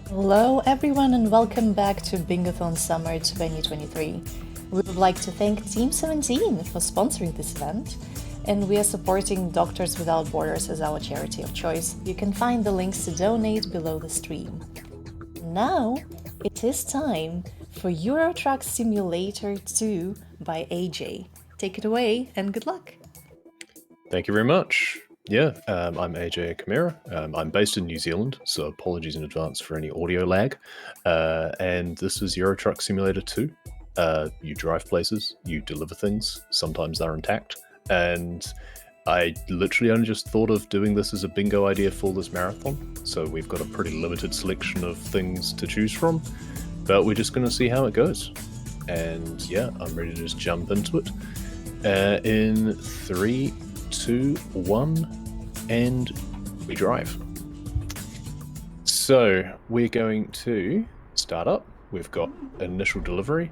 Hello everyone and welcome back to Bingothon Summer 2023. We would like to thank Team 17 for sponsoring this event, and we are supporting Doctors Without Borders as our charity of choice. You can find the links to donate below the stream. Now it is time for Euro Truck Simulator 2 by AJ. Take it away and good luck. Thank you very much. Yeah, I'm AJChimaera. I'm based in New Zealand, so apologies in advance for any audio lag. And this is Euro Truck Simulator 2. You drive places, you deliver things, sometimes they're intact. And I literally only just thought of doing this as a bingo idea for this marathon. So we've got a pretty limited selection of things to choose from, but we're just going to see how it goes. And yeah, I'm ready to just jump into it. In 3, 2, 1, and we drive. So we're going to start up. We've got initial delivery.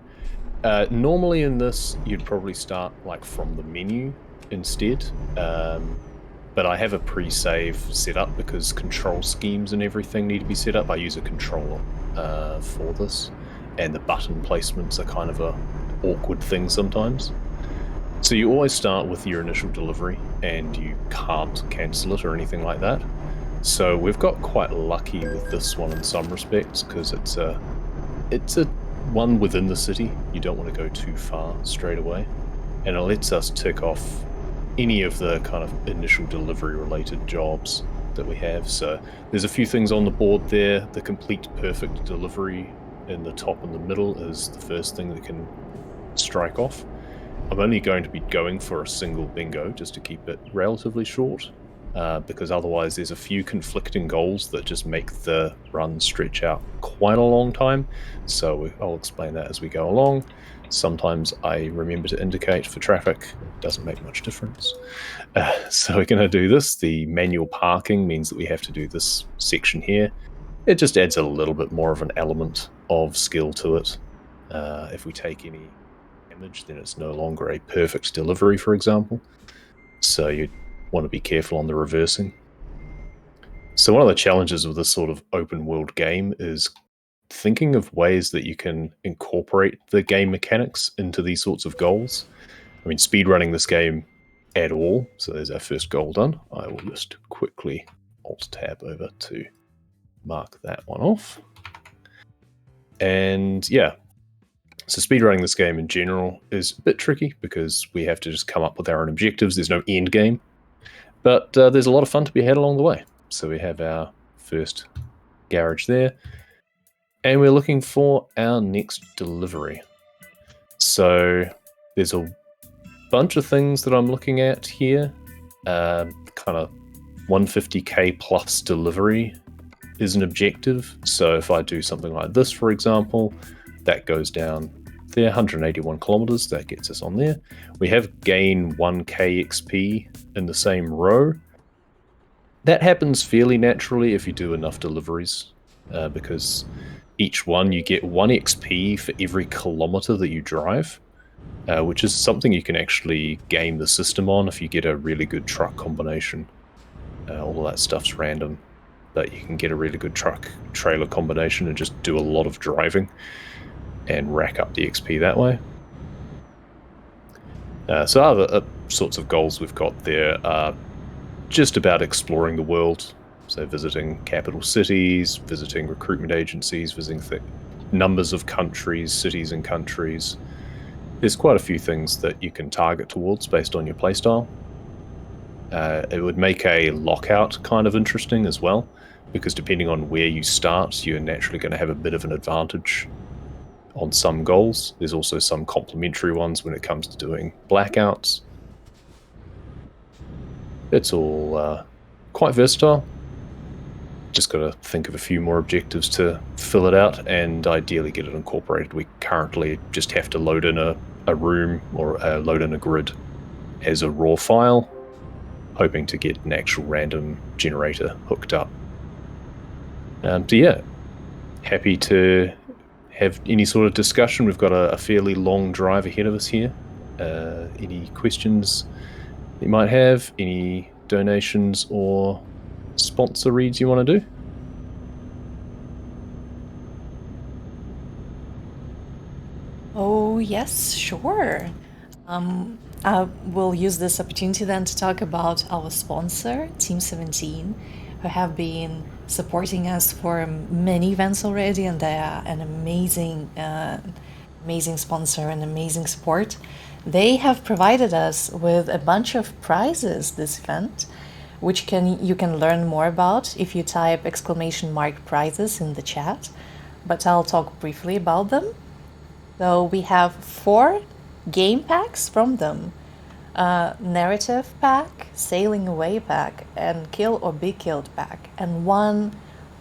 Normally in this, you'd probably start like from the menu instead, but I have a pre-save set up because control schemes and everything need to be set up. I use a controller for this, and the button placements are kind of a awkward thing sometimes. So you always start with your initial delivery, and you can't cancel it or anything like that. So we've got quite lucky with this one in some respects, because it's a one within the city. You don't want to go too far straight away, and it lets us tick off any of the kind of initial delivery related jobs that we have. So there's a few things on the board there. The complete perfect delivery in the top and the middle is the first thing that can strike off. I'm only going to be going for a single bingo just to keep it relatively short, because otherwise there's a few conflicting goals that just make the run stretch out quite a long time. So I'll explain that as we go along. Sometimes I remember to indicate for traffic. It doesn't make much difference. So we're going to do this. The manual parking means that we have to do this section here. It just adds a little bit more of an element of skill to it. If we take any damage, then it's no longer a perfect delivery, for example. So you want to be careful on the reversing. So one of the challenges of this sort of open world game is thinking of ways that you can incorporate the game mechanics into these sorts of goals. I mean, speedrunning this game at all. So there's our first goal done. I will just quickly Alt-Tab over to mark that one off. And yeah, so speedrunning this game in general is a bit tricky because we have to just come up with our own objectives. There's no end game, but there's a lot of fun to be had along the way. So we have our first garage there, and we're looking for our next delivery. So there's a bunch of things that I'm looking at here. Kind of 150k plus delivery is an objective. So if I do something like this, for example, that goes down there, 181 kilometers, that gets us on there. We have gain 1k XP in the same row. That happens fairly naturally if you do enough deliveries, because each one you get 1 XP for every kilometer that you drive, which is something you can actually game the system on if you get a really good truck combination. All of that stuff's random, but you can get a really good truck trailer combination and just do a lot of driving and rack up the XP that way. So other sorts of goals we've got there are just about exploring the world. So visiting capital cities, visiting recruitment agencies, visiting numbers of countries, cities and countries. There's quite a few things that you can target towards based on your playstyle. It would make a lockout kind of interesting as well, because depending on where you start, you're naturally going to have a bit of an advantage on some goals. There's also some complementary ones when it comes to doing blackouts. It's all quite versatile. Just got to think of a few more objectives to fill it out and ideally get it incorporated. We currently just have to load in a room or load in a grid as a raw file, hoping to get an actual random generator hooked up. So yeah, happy to have any sort of discussion. We've got a fairly long drive ahead of us here. Any questions you might have, any donations or sponsor reads you want to do? yes, sure. I will use this opportunity then to talk about our sponsor, Team 17, who have been supporting us for many events already, and they are an amazing sponsor and amazing support. They have provided us with a bunch of prizes this event, which you can learn more about if you type !prizes in the chat. But I'll talk briefly about them. So we have 4 game packs from them. Narrative pack, Sailing Away pack, and Kill or Be Killed pack, and 1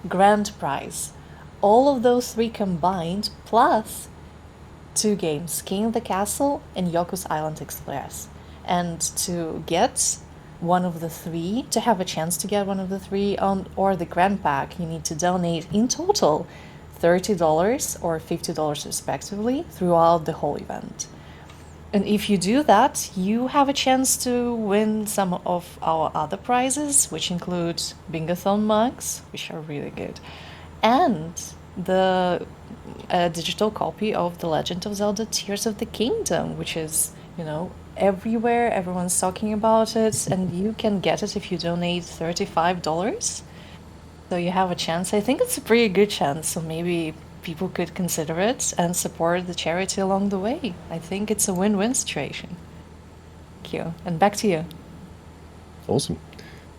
grand prize. All of those 3 combined, plus 2 games, King of the Castle and Yoku's Island Express. And to get one of the 3, to have a chance to get one of the 3 or the grand pack, you need to donate in total $30 or $50 respectively throughout the whole event. And if you do that, you have a chance to win some of our other prizes, which include Bingothon mugs, which are really good, and the digital copy of The Legend of Zelda Tears of the Kingdom, which is, everywhere. Everyone's talking about it, and you can get it if you donate $35. So you have a chance. I think it's a pretty good chance, so maybe people could consider it and support the charity along the way. I think it's a win-win situation. Thank you. And back to you. Awesome.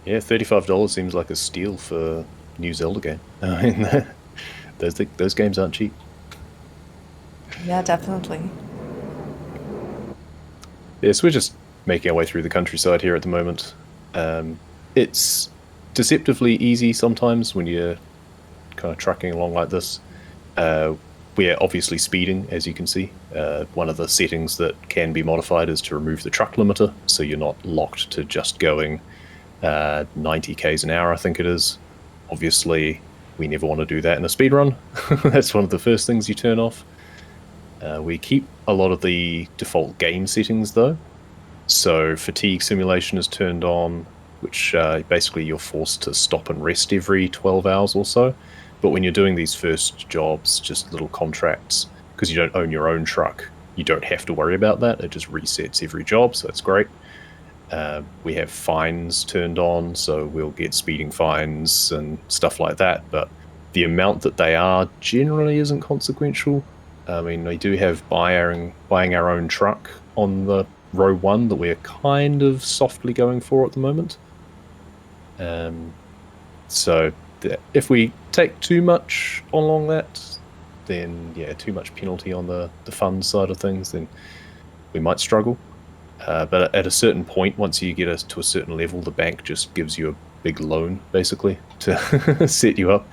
Yeah, $35 seems like a steal for new Zelda game. I mean, those games aren't cheap. Yeah, definitely. Yes, we're just making our way through the countryside here at the moment. It's deceptively easy sometimes when you're kind of trucking along like this. We're obviously speeding, as you can see. One of the settings that can be modified is to remove the truck limiter, so you're not locked to just going 90 k's an hour, I think it is. Obviously, we never want to do that in a speed run. That's one of the first things you turn off. We keep a lot of the default game settings, though. So fatigue simulation is turned on, which basically you're forced to stop and rest every 12 hours or so. But when you're doing these first jobs, just little contracts, because you don't own your own truck, you don't have to worry about that. It just resets every job, so that's great. We have fines turned on, so we'll get speeding fines and stuff like that, but the amount that they are generally isn't consequential. I mean, we do have buying our own truck on the row 1 that we're kind of softly going for at the moment. So if we take too much along that, then yeah, too much penalty on the fund side of things, then we might struggle. But at a certain point, once you get us to a certain level, the bank just gives you a big loan, basically, to set you up.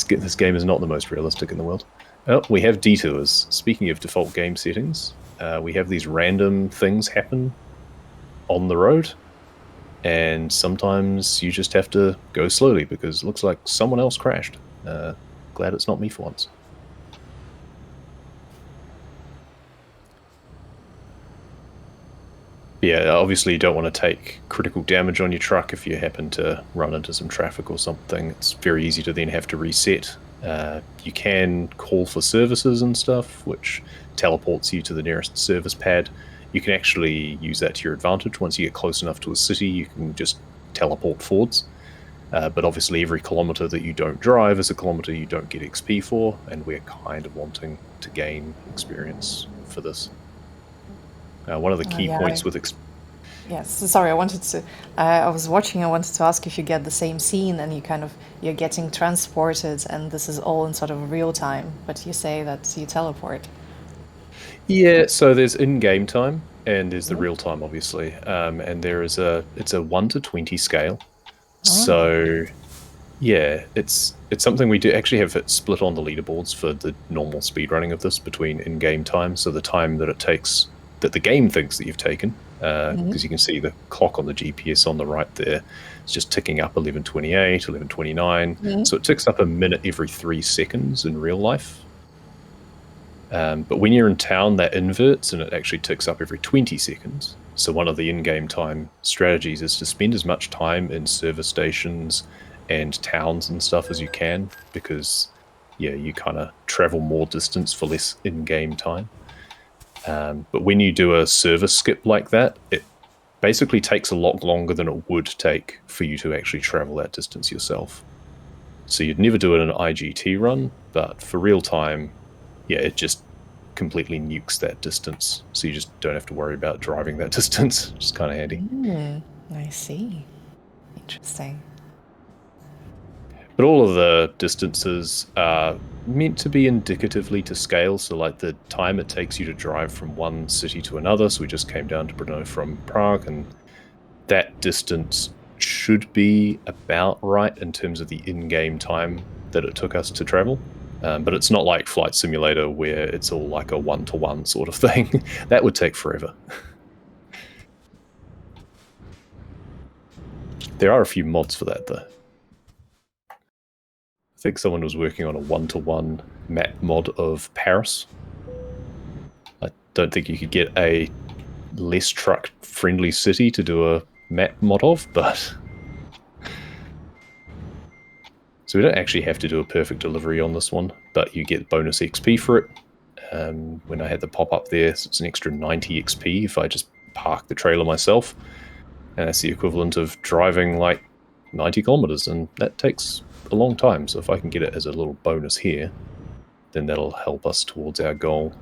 This game is not the most realistic in the world. Oh, we have detours. Speaking of default game settings, we have these random things happen on the road, and sometimes you just have to go slowly because it looks like someone else crashed. Glad it's not me for once. Yeah, obviously you don't want to take critical damage on your truck if you happen to run into some traffic or something. It's very easy to then have to reset. You can call for services and stuff, which teleports you to the nearest service pad. You can actually use that to your advantage. Once you get close enough to a city, you can just teleport forwards. But obviously every kilometer that you don't drive is a kilometer you don't get XP for, and we're kind of wanting to gain experience for this. One of the key points with yes, sorry, I was watching, I wanted to ask if you get the same scene and you're getting transported and this is all in sort of real time, but you say that you teleport. Yeah, so there's in-game time and there's the real time, obviously, and there is it's a 1 to 20 scale. So yeah, it's something we do actually have it split on the leaderboards for the normal speedrunning of this between in-game time, so the time that it takes that the game thinks that you've taken, because you can see the clock on the GPS on the right there. It's just ticking up 11:28, 11:29. So it ticks up a minute every 3 seconds in real life. But when you're in town, that inverts and it actually ticks up every 20 seconds. So one of the in-game time strategies is to spend as much time in service stations and towns and stuff as you can, because yeah, you kind of travel more distance for less in-game time. But when you do a service skip like that, it basically takes a lot longer than it would take for you to actually travel that distance yourself. So you'd never do it in an IGT run, but for real time, yeah, it just completely nukes that distance. So you just don't have to worry about driving that distance, which is kind of handy. I see. Interesting. But all of the distances are meant to be indicatively to scale. So like the time it takes you to drive from one city to another. So we just came down to Brno from Prague, and that distance should be about right in terms of the in-game time that it took us to travel. But it's not like Flight Simulator where it's all like a one-to-one sort of thing. That would take forever. There are a few mods for that, though. I think someone was working on a one-to-one map mod of Paris. I don't think you could get a less truck-friendly city to do a map mod of, but... So we don't actually have to do a perfect delivery on this one, but you get bonus XP for it. When I had the pop-up there, so it's an extra 90 XP if I just park the trailer myself. And that's the equivalent of driving like 90 kilometers, and that takes a long time. So if I can get it as a little bonus here, then that'll help us towards our goal.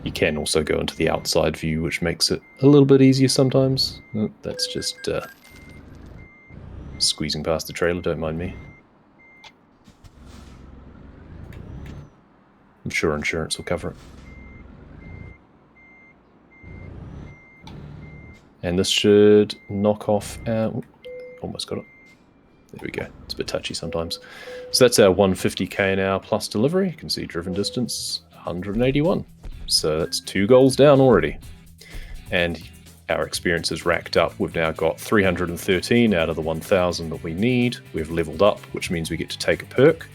You can also go into the outside view, which makes it a little bit easier sometimes. That's just squeezing past the trailer, don't mind me. I'm sure insurance will cover it. And this should knock off our... almost got it. There we go. It's a bit touchy sometimes. So that's our 150k an hour plus delivery. You can see driven distance 181. So that's 2 goals down already. And our experience is racked up. We've now got 313 out of the 1,000 that we need. We've leveled up, which means we get to take a perk.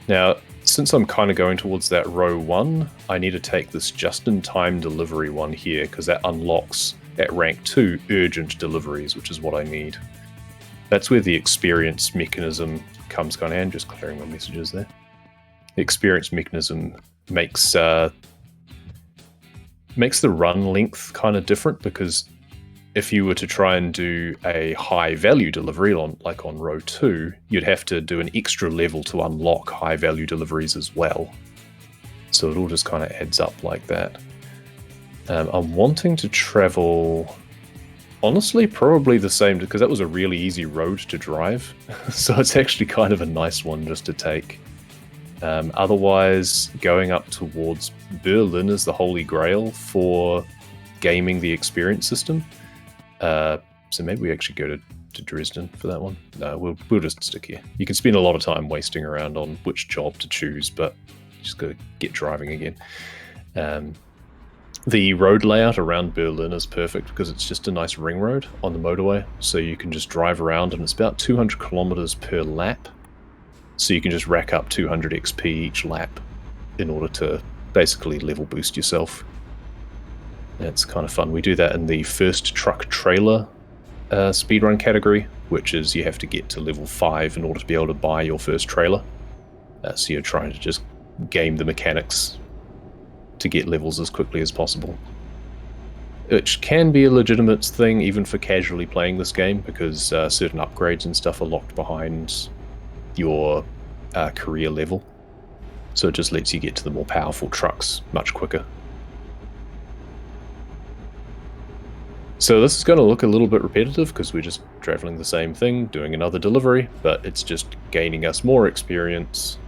Now, since I'm kind of going towards that row 1, I need to take this just-in-time delivery one here, because that unlocks at rank 2 urgent deliveries, which is what I need. That's where the experience mechanism comes kind of in. Just clearing my messages there. The experience mechanism makes the run length kind of different, because if you were to try and do a high value delivery like on row 2, you'd have to do an extra level to unlock high value deliveries as well. So it all just kind of adds up like that. I'm wanting to travel, honestly, probably the same, because that was a really easy road to drive. So it's actually kind of a nice one just to take. Otherwise, going up towards Berlin is the holy grail for gaming the experience system. So maybe we actually go to Dresden for that one. No, we'll just stick here. You can spend a lot of time wasting around on which job to choose, but you just got to get driving again. The road layout around Berlin is perfect because it's just a nice ring road on the motorway, so you can just drive around, and it's about 200 kilometers per lap. So you can just rack up 200 XP each lap in order to basically level boost yourself. And it's kind of fun. We do that in the first truck trailer speedrun category, which is you have to get to level 5 in order to be able to buy your first trailer. So you're trying to just game the mechanics to get levels as quickly as possible. Which can be a legitimate thing even for casually playing this game, because certain upgrades and stuff are locked behind your career level. So it just lets you get to the more powerful trucks much quicker. So this is going to look a little bit repetitive because we're just traveling the same thing, doing another delivery, but it's just gaining us more experience,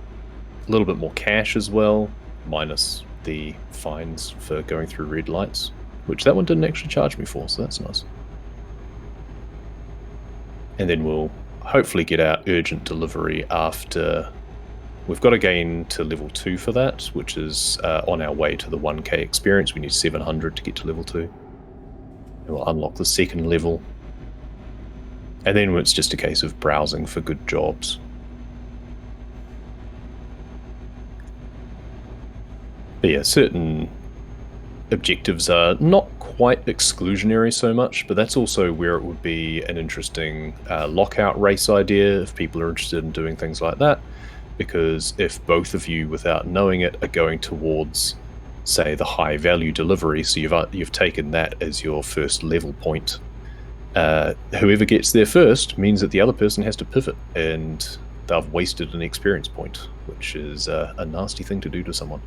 a little bit more cash as well, minus the fines for going through red lights, which that one didn't actually charge me for, so that's nice. And then we'll hopefully get our urgent delivery after we've got to gain to level 2 for that, which is on our way to the 1k experience. We need 700 to get to level 2. And we'll unlock the second level. And then it's just a case of browsing for good jobs. But yeah, certain objectives are not quite exclusionary so much, but that's also where it would be an interesting lockout race idea if people are interested in doing things like that. because if both of you, without knowing it, are going towards, say, the high value delivery, so you've taken that as your first level point, whoever gets there first means that the other person has to pivot, and they've wasted an experience point, which is a nasty thing to do to someone.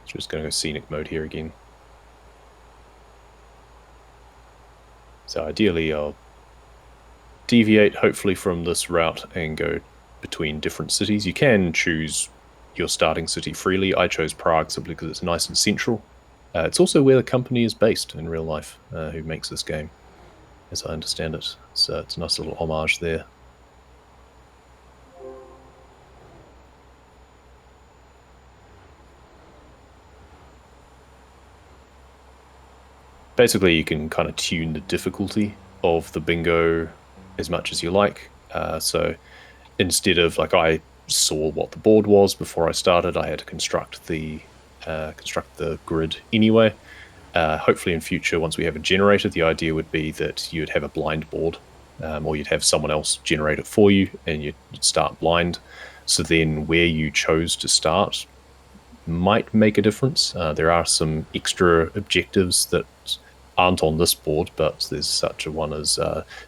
Just going to go scenic mode here again. So ideally I'll deviate hopefully from this route and go between different cities. You can choose your starting city freely. I chose Prague simply because it's nice and central. It's also where the company is based in real life, who makes this game, as I understand it. So it's a nice little homage there. Basically, you can kind of tune the difficulty of the bingo as much as you like. So instead of, like, I saw what the board was before I started, I had to construct the grid anyway. Hopefully in future, once we have a generator, the idea would be that you'd have a blind board, or you'd have someone else generate it for you, and you'd start blind. So then where you chose to start might make a difference. There are some extra objectives that aren't on this board, but there's such a one as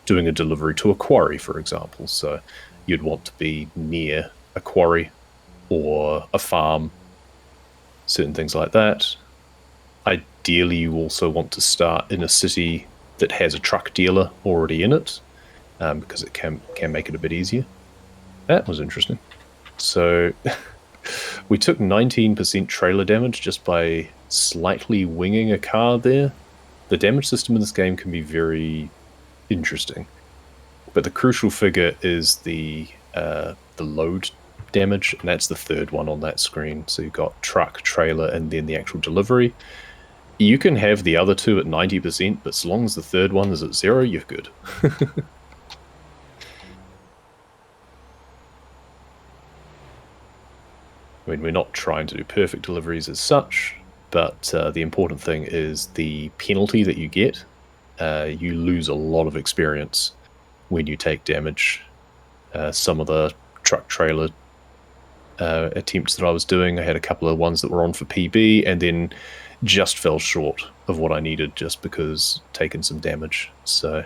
doing a delivery to a quarry, for example. So you'd want to be near a quarry or a farm, certain things like that. Ideally, you also want to start in a city that has a truck dealer already in it, because it can make it a bit easier. That was interesting. So we took 19% trailer damage just by slightly winging a car there. The damage system in this game can be very interesting, but the crucial figure is the load damage, and that's the third one on that screen. So you've got truck, trailer, and then the actual delivery. You can have the other two at 90%, but so long as the third one is at 0, you're good. I mean, we're not trying to do perfect deliveries as such, but the important thing is the penalty that you get. You lose a lot of experience when you take damage. Some of the truck trailer attempts that I was doing, I had a couple of ones that were on for PB, and then just fell short of what I needed just because taking some damage. So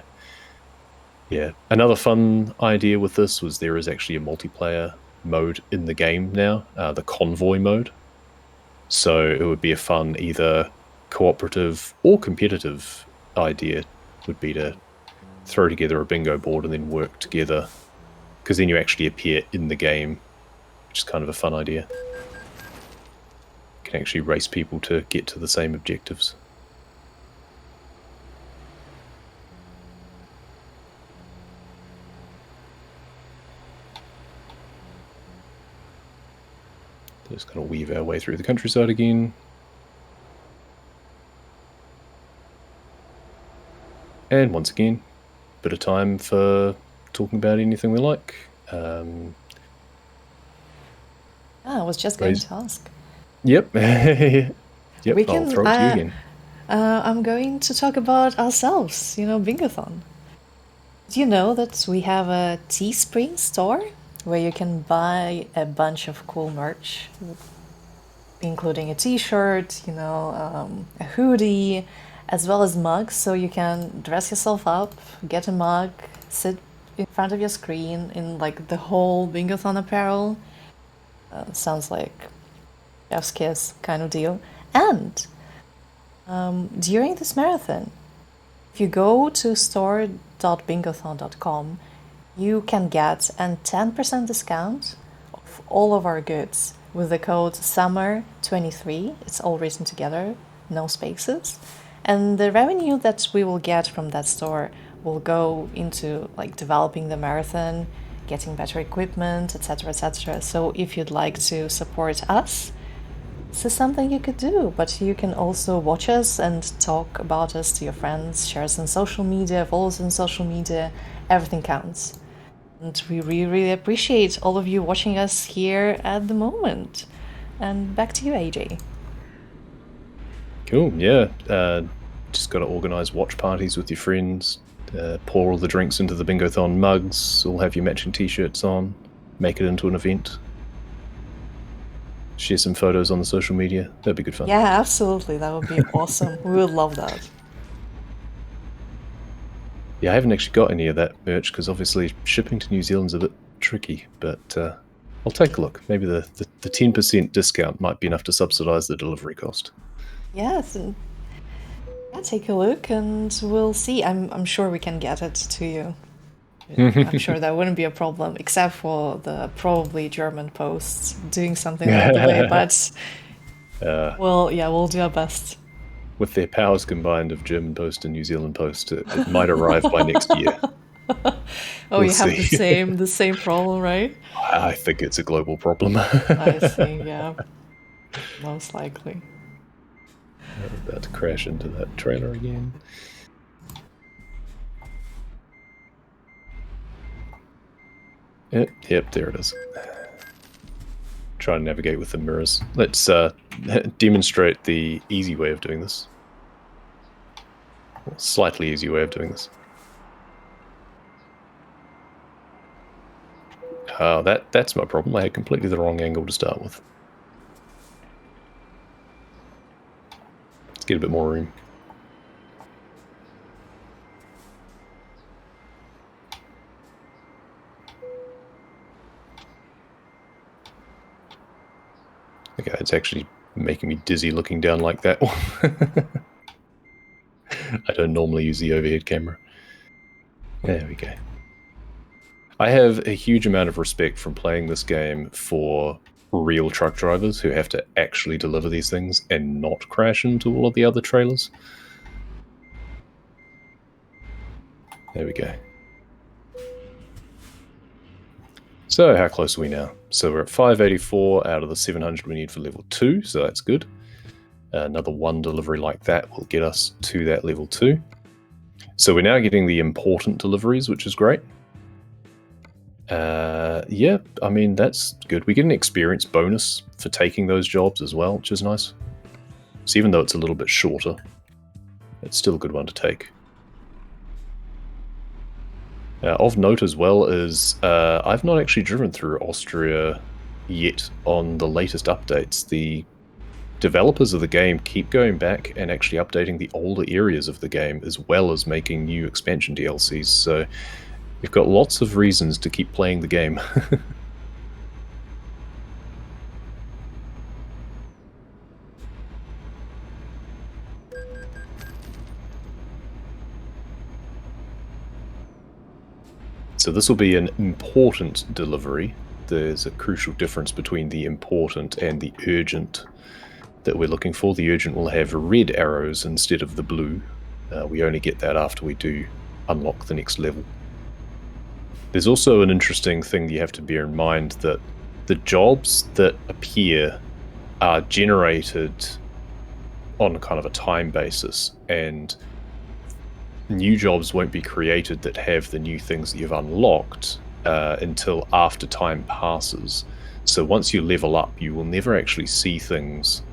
yeah, another fun idea with this was there is actually a multiplayer mode in the game now, the convoy mode. So it would be a fun either cooperative or competitive idea would be to throw together a bingo board and then work together, because then you actually appear in the game, which is kind of a fun idea. You can actually race people to get to the same objectives. Just going to weave our way through the countryside again. And once again, bit of time for talking about anything we like. I was just going to ask. Yep. Yep, I'll throw it to you again. I'm going to talk about ourselves, Bingothon. Do you know that we have a Teespring store where you can buy a bunch of cool merch, including a t-shirt, a hoodie, as well as mugs, so you can dress yourself up, get a mug, sit in front of your screen in like the whole Bingothon apparel. Sounds like chef's kiss kind of deal. And during this marathon, if you go to store.bingothon.com, you can get a 10% discount of all of our goods with the code SUMMER23. It's all written together, no spaces. And the revenue that we will get from that store will go into like developing the marathon, getting better equipment, etc., etc. So if you'd like to support us, this is something you could do. But you can also watch us and talk about us to your friends, share us on social media, follow us on social media. Everything counts. And we really, really appreciate all of you watching us here at the moment. And back to you, AJ. Cool, yeah. Just got to organise watch parties with your friends, Pour all the drinks into the Bingothon mugs, all have your matching t-shirts on, make it into an event. Share some photos on the social media. That'd be good fun. Yeah, absolutely. That would be awesome. We would love that. Yeah, I haven't actually got any of that merch because obviously shipping to New Zealand's a bit tricky, but I'll take a look. Maybe the 10% discount might be enough to subsidize the delivery cost. Yes, and yeah, take a look and we'll see. I'm sure we can get it to you. I'm sure that wouldn't be a problem, except for the probably German posts doing something along the way, but we'll do our best. With their powers combined of German Post and New Zealand Post, it might arrive by next year. Oh, you have the same problem, right? I think it's a global problem. I see, yeah. Most likely. I'm about to crash into that trailer again. Yep, there it is. Try and navigate with the mirrors. Let's demonstrate the easy way of doing this. Or slightly easy way of doing this. That's my problem. I had completely the wrong angle to start with. Let's get a bit more room. Okay, it's actually making me dizzy looking down like that. I don't normally use the overhead camera. There we go. I have a huge amount of respect from playing this game for real truck drivers who have to actually deliver these things and not crash into all of the other trailers. There we go. So how close are we now? So we're at 584 out of the 700 we need for level 2, so that's good. Another one delivery like that will get us to that level 2. So we're now getting the important deliveries, which is great. Yeah, I mean, that's good. We get an experience bonus for taking those jobs as well, which is nice. So even though it's a little bit shorter, it's still a good one to take. Of note as well is I've not actually driven through Austria yet on the latest updates. The developers of the game keep going back and actually updating the older areas of the game as well as making new expansion DLCs, so we've got lots of reasons to keep playing the game. So this will be an important delivery. There's a crucial difference between the important and the urgent that we're looking for. The urgent will have red arrows instead of the blue. We only get that after we do unlock the next level. There's also an interesting thing you have to bear in mind, that the jobs that appear are generated on kind of a time basis, and new jobs won't be created that have the new things that you've unlocked until after time passes. So once you level up, you will never actually see things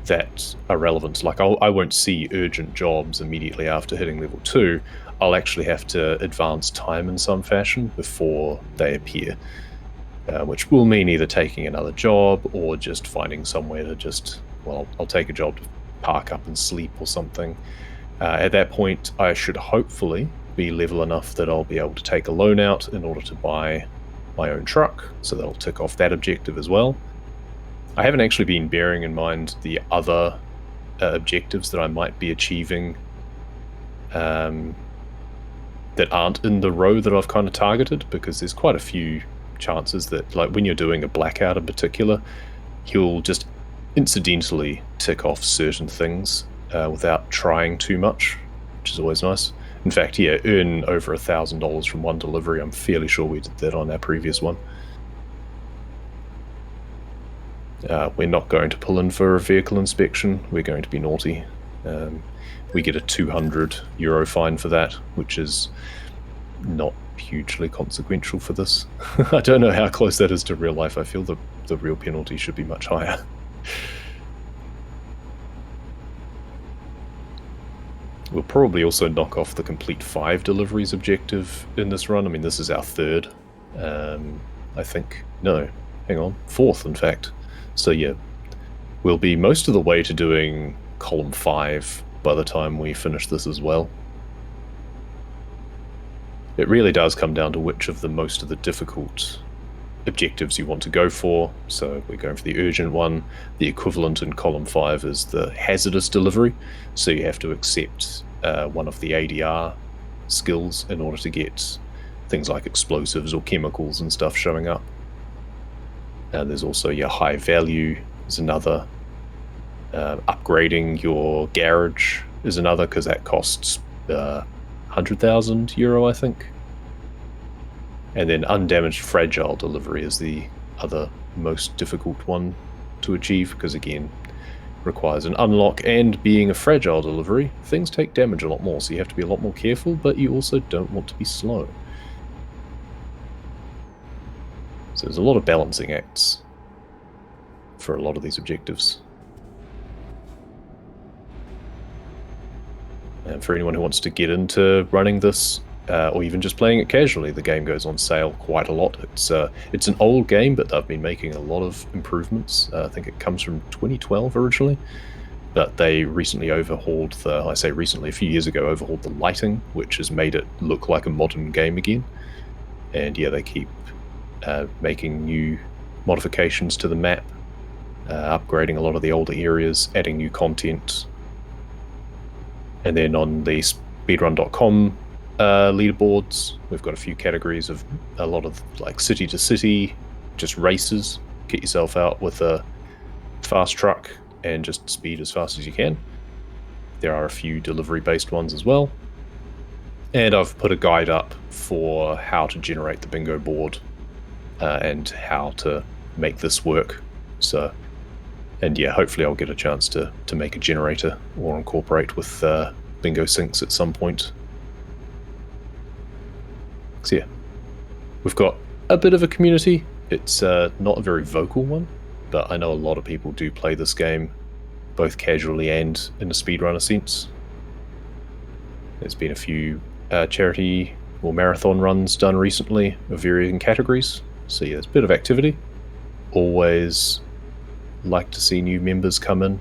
that are relevant. Like I won't see urgent jobs immediately after hitting level 2. I'll actually have to advance time in some fashion before they appear, which will mean either taking another job or just finding somewhere to just, well, I'll take a job to park up and sleep or something. At that point, I should hopefully be level enough that I'll be able to take a loan out in order to buy my own truck, so that'll tick off that objective as well. I haven't actually been bearing in mind the other objectives that I might be achieving that aren't in the row that I've kind of targeted, because there's quite a few chances that, like when you're doing a blackout in particular, you'll just incidentally tick off certain things without trying too much, which is always nice. In fact, yeah, earn over $1,000 from one delivery. I'm fairly sure we did that on our previous one. We're not going to pull in for a vehicle inspection. We're going to be naughty. We get a €200 fine for that, which is not hugely consequential for this. I don't know how close that is to real life. I feel the real penalty should be much higher. We'll probably also knock off the complete 5 deliveries objective in this run. I mean, this is our 3rd, I think. No, hang on, 4th, in fact. So yeah, we'll be most of the way to doing column 5 by the time we finish this as well. It really does come down to which of the most of the difficult objectives you want to go for. So we're going for the urgent one. The equivalent in column 5 is the hazardous delivery. So you have to accept one of the ADR skills in order to get things like explosives or chemicals and stuff showing up. And there's also your high value is another. Upgrading your garage is another, because that costs 100,000 euro, I think. And then undamaged fragile delivery is the other most difficult one to achieve, because again, requires an unlock, and being a fragile delivery, things take damage a lot more, so you have to be a lot more careful, but you also don't want to be slow. So there's a lot of balancing acts for a lot of these objectives. And for anyone who wants to get into running this, or even just playing it casually, the game goes on sale quite a lot. It's an old game, but they've been making a lot of improvements. I think it comes from 2012 originally, but they recently overhauled I say recently, a few years ago, overhauled the lighting, which has made it look like a modern game again. And yeah, they keep making new modifications to the map, upgrading a lot of the older areas, adding new content. And then on the speedrun.com leaderboards, we've got a few categories of a lot of like city to city, just races. Get yourself out with a fast truck and just speed as fast as you can. There are a few delivery based ones as well. And I've put a guide up for how to generate the bingo board and how to make this work. So, and yeah, hopefully I'll get a chance to make a generator or incorporate with bingo syncs at some point. So yeah, we've got a bit of a community. It's not a very vocal one, but I know a lot of people do play this game, both casually and in a speedrunner sense. There's been a few charity or marathon runs done recently of varying categories. So yeah, there's a bit of activity. Always like to see new members come in.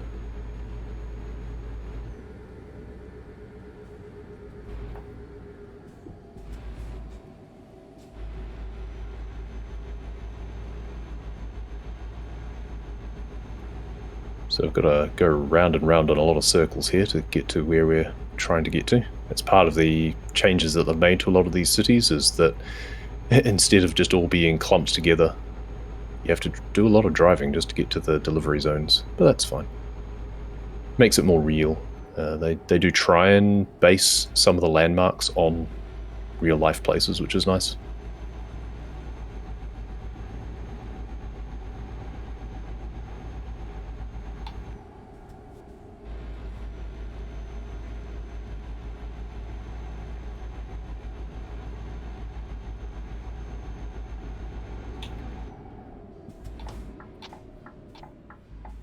So I've got to go round and round in a lot of circles here to get to where we're trying to get to. It's part of the changes that they've made to a lot of these cities, is that instead of just all being clumped together, you have to do a lot of driving just to get to the delivery zones, but that's fine. Makes it more real. They do try and base some of the landmarks on real life places, which is nice.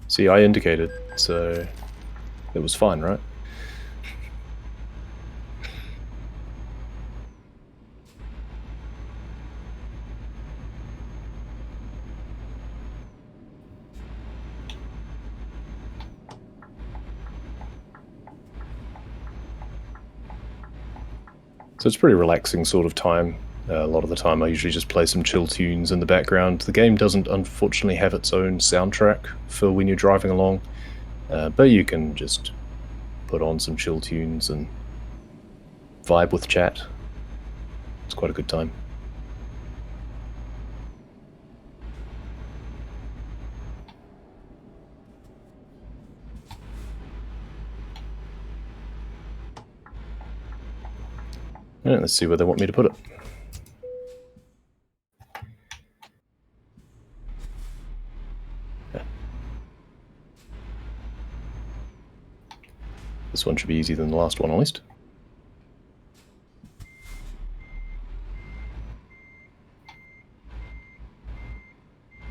See, I indicated, so it was fine, right? So it's a pretty relaxing sort of time. A lot of the time I usually just play some chill tunes in the background. The game doesn't unfortunately have its own soundtrack for when you're driving along, but you can just put on some chill tunes and vibe with chat. It's quite a good time. Alright, let's see where they want me to put it. This one should be easier than the last one, at least.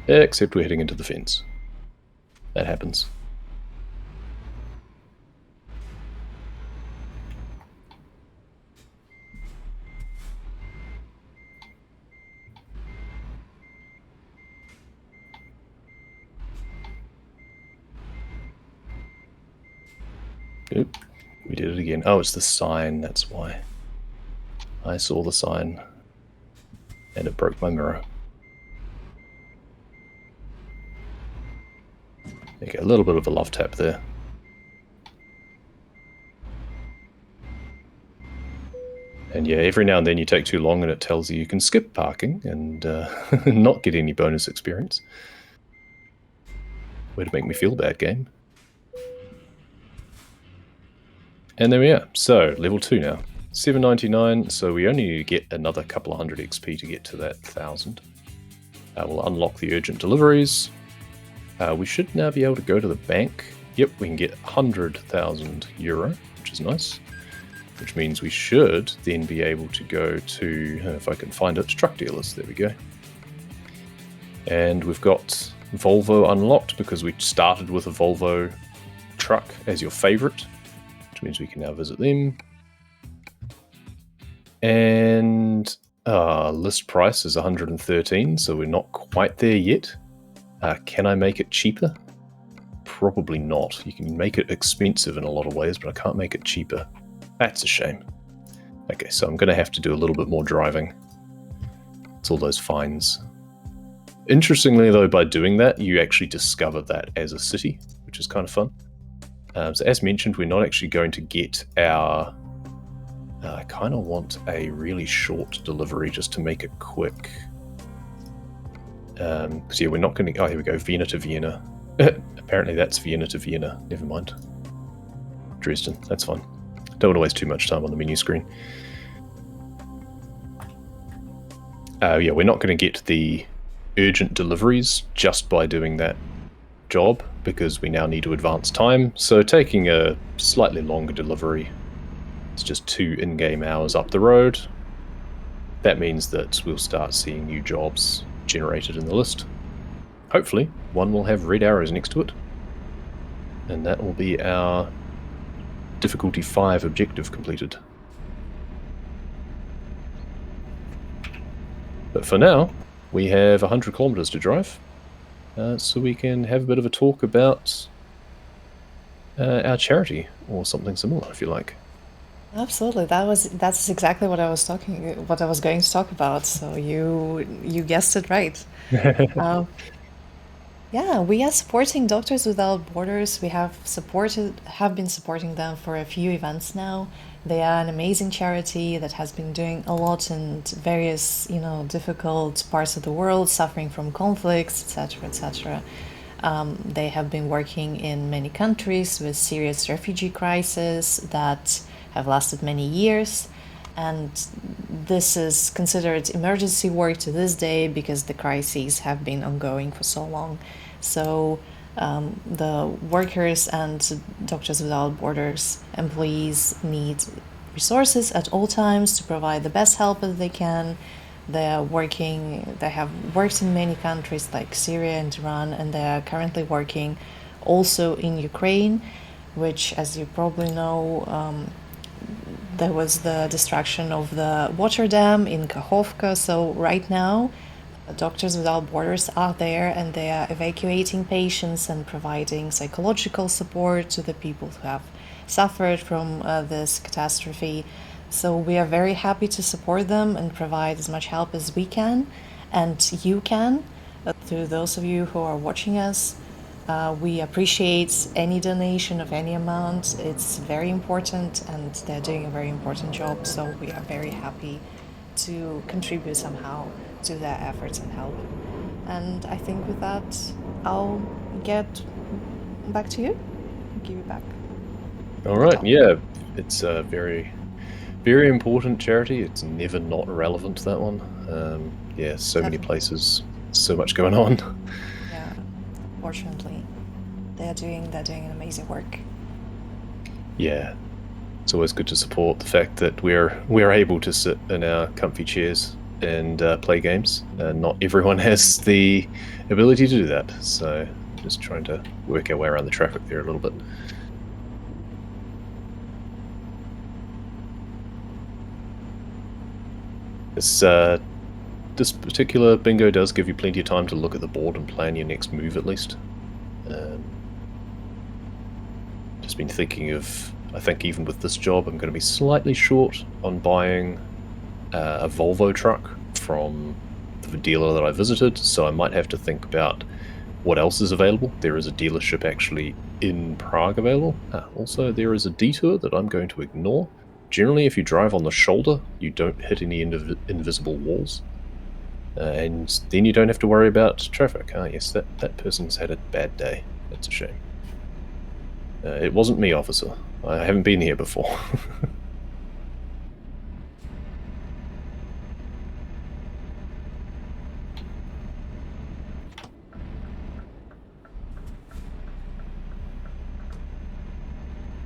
Except we're heading into the fence. That happens. Oop, we did it again. Oh, it's the sign, that's why. I saw the sign, and it broke my mirror. Okay, a little bit of a love tap there. And yeah, every now and then you take too long and it tells you can skip parking and not get any bonus experience. Way to make me feel bad, game. And there we are. So, level 2 now. 799, so we only need to get another couple of hundred XP to get to that 1000. We'll unlock the urgent deliveries. We should now be able to go to the bank. Yep, we can get 100,000 euro, which is nice. Which means we should then be able to go to, if I can find it, truck dealers. There we go. And we've got Volvo unlocked because we started with a Volvo truck as your favorite, which means we can now visit them. And list price is 113, so we're not quite there yet. Can I make it cheaper? Probably not. You can make it expensive in a lot of ways, but I can't make it cheaper. That's a shame. Okay, so I'm going to have to do a little bit more driving. It's all those fines. Interestingly, though, by doing that, you actually discover that as a city, which is kind of fun. So as mentioned, we're not actually going to get our... I kind of want a really short delivery just to make it quick. Because yeah, we're not going to... Oh, here we go, Vienna to Vienna. Apparently that's Vienna to Vienna. Never mind. Dresden, that's fine. Don't want to waste too much time on the menu screen. Yeah, we're not going to get the urgent deliveries just by doing that job, because we now need to advance time. So taking a slightly longer delivery, it's just 2 in-game hours up the road. That means that we'll start seeing new jobs generated in the list. Hopefully, one will have red arrows next to it. And that will be our difficulty 5 objective completed. But for now, we have 100 kilometers to drive, so we can have a bit of a talk about our charity or something similar, if you like. Absolutely, that's exactly what I was going to talk about. So you guessed it right. Yeah, we are supporting Doctors Without Borders. We have been supporting them for a few events now. They are an amazing charity that has been doing a lot in various, difficult parts of the world, suffering from conflicts, etc., etc. They have been working in many countries with serious refugee crises that have lasted many years. And this is considered emergency work to this day because the crises have been ongoing for so long. So the workers and Doctors Without Borders employees need resources at all times to provide the best help that they can. They have worked in many countries like Syria and Iran, and they are currently working also in Ukraine, which, as you probably know, there was the destruction of the water dam in Kakhovka. So right now, Doctors Without Borders are there, and they are evacuating patients and providing psychological support to the people who have suffered from this catastrophe. So we are very happy to support them and provide as much help as we can, and you can, to those of you who are watching us. We appreciate any donation of any amount. It's very important, and they're doing a very important job, so we are very happy to contribute somehow to their efforts and help. And I think with that, I'll get back to you. Give you back. All right, yeah, it's a very, very important charity. It's never not relevant, that one. Yeah, so many places, so much going on. Yeah, fortunately, they're doing an amazing work. Yeah, it's always good to support the fact that we're able to sit in our comfy chairs and play games. Not everyone has the ability to do that, so just trying to work our way around the traffic there a little bit. This particular bingo does give you plenty of time to look at the board and plan your next move, at least. Just been thinking of I think even with this job, I'm going to be slightly short on buying a Volvo truck from the dealer that I visited, so I might have to think about what else is available. There is a dealership actually in Prague available. Also, there is a detour that I'm going to ignore. Generally, if you drive on the shoulder, you don't hit any invisible walls. And then you don't have to worry about traffic. Yes, that person's had a bad day. That's a shame. It wasn't me, officer. I haven't been here before.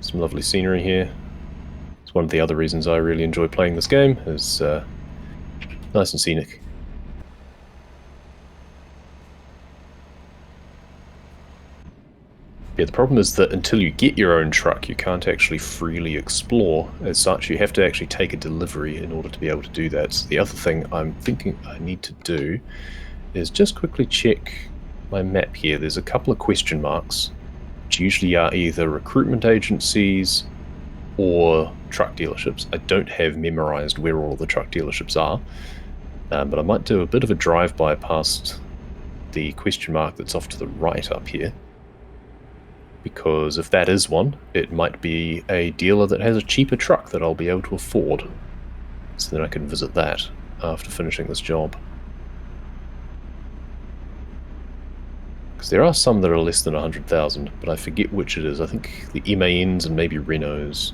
Some lovely scenery here. It's one of the other reasons I really enjoy playing this game, is nice and scenic. Yeah, the problem is that until you get your own truck, you can't actually freely explore as such. You have to actually take a delivery in order to be able to do that. So the other thing I'm thinking I need to do is just quickly check my map here. There's a couple of question marks, which usually are either recruitment agencies or truck dealerships. I don't have memorized where all the truck dealerships are, but I might do a bit of a drive-by past the question mark that's off to the right up here. Because if that is one, it might be a dealer that has a cheaper truck that I'll be able to afford. So then I can visit that after finishing this job. Because there are some that are less than 100,000, but I forget which it is. I think the MANs and maybe Renaults.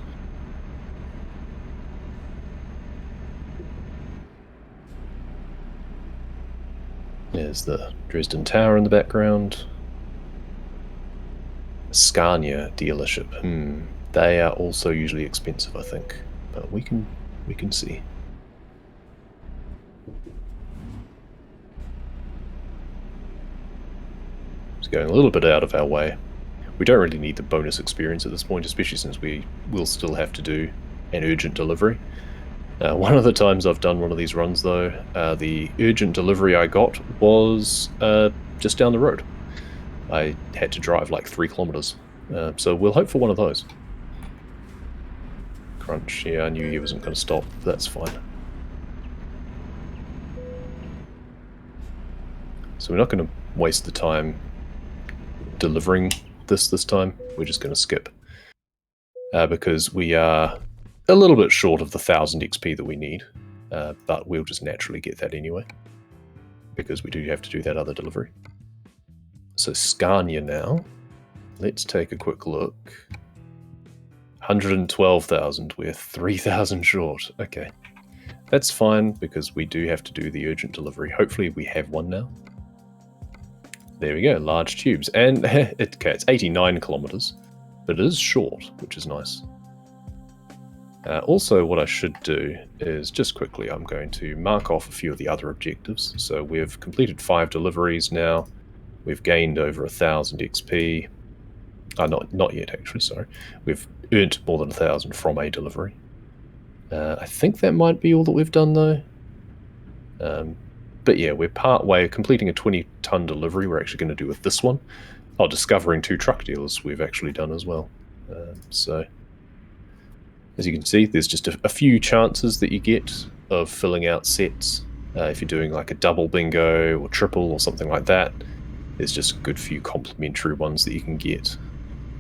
There's the Dresden Tower in the background. Scania dealership. They are also usually expensive, I think, but we can see. It's going a little bit out of our way. We don't really need the bonus experience at this point, especially since we will still have to do an urgent delivery. One of the times I've done one of these runs, though, the urgent delivery I got was just down the road. I had to drive like 3 kilometers, so we'll hope for one of those. Crunch, yeah, I knew he wasn't going to stop. That's fine. So we're not going to waste the time delivering this time. We're just going to skip. Because we are a little bit short of the 1000 XP that we need, but we'll just naturally get that anyway, because we do have to do that other delivery. So Scania now, let's take a quick look. 112,000, we're 3,000 short. Okay, that's fine because we do have to do the urgent delivery. Hopefully we have one now. There we go, large tubes. And it's 89 kilometers, but it is short, which is nice. Also, what I should do is just quickly, I'm going to mark off a few of the other objectives. So we've completed 5 deliveries now. We've gained over 1,000 XP. Not yet, actually, sorry. We've earned more than 1,000 from a delivery. I think that might be all that we've done, though. But yeah, we're part way, completing a 20-ton delivery we're actually going to do with this one. Oh, discovering 2 truck dealers we've actually done as well. So, as you can see, there's just a few chances that you get of filling out sets. If you're doing like a double bingo or triple or something like that, there's just a good few complimentary ones that you can get.